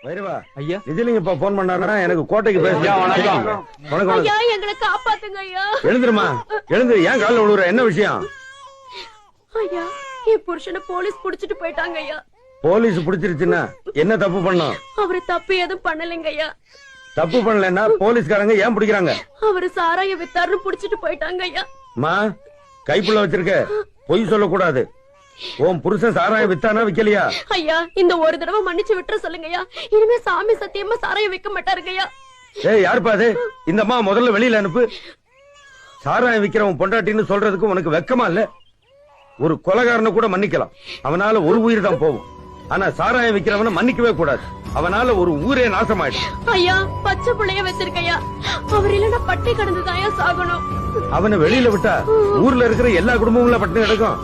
வைரவா ஐயா நிஜலிங்க இப்ப போன் பண்ணாருன்னா எனக்கு கோட்டைக்கு பேச. வணக்கம். வணக்கம். ஐயா எங்களை காப்பாத்துங்க ஐயா. எழுந்துருமா எழுந்து. ஏன் காலில் விழுவுற? என்ன விஷயம்? ஐயா என் புருஷனை போலீஸ் புடிச்சிட்டு போயிட்டாங்க ஐயா. போலீஸ் புடிச்சிருச்சுன்னா என்ன தப்பு பண்ணோம்? அவரு தப்பு எதுவும் பண்ணலைங்க ஐயா. தப்பு பண்ணலன்னா போலீஸ்காரங்க ஏன் பிடிக்கிறாங்க? அவரு சாராய வித்தாருன்னு புடிச்சிட்டு போயிட்டாங்க ஐயா. மா கைப்புள்ள வச்சிருக்க, பொய் சொல்லக்கூடாது. உன் புருஷன் சாராயம் வித்தானா விக்கலையா? ஐயா இந்த ஒரு தடவை மன்னிச்சு விட்டுற சொல்லுங்க ஐயா. இனிமே சாமி சத்தியமா சாராயம் விக்க மாட்டாருங்க ஐயா. ஏய் யாருப்பா அது? இந்த அம்மா முதல்ல வெளியில அனுப்பு. சாராயம் விக்கிறவன் பொண்டாட்டின்னு சொல்றதுக்கு உனக்கு வெக்கமா இல்ல? ஒரு கொலைகாரனை கூட மன்னிக்கலாம், அவனால ஒரு உயிர் தான் போகும். ஆனா சாராயம் விக்கிறவனை மன்னிக்கவே கூடாது, அவனால ஒரு ஊரே நாசமாயிடும். ஐயா பச்சை பிள்ளைய வச்சிருக்கையா, அவர் இல்லன்னா பட்டி கடந்துதான் சாகணும். அவனை வெளியில விட்டா ஊர்ல இருக்கிற எல்லா குடும்பங்களும் பட்டினி கிடக்கும்.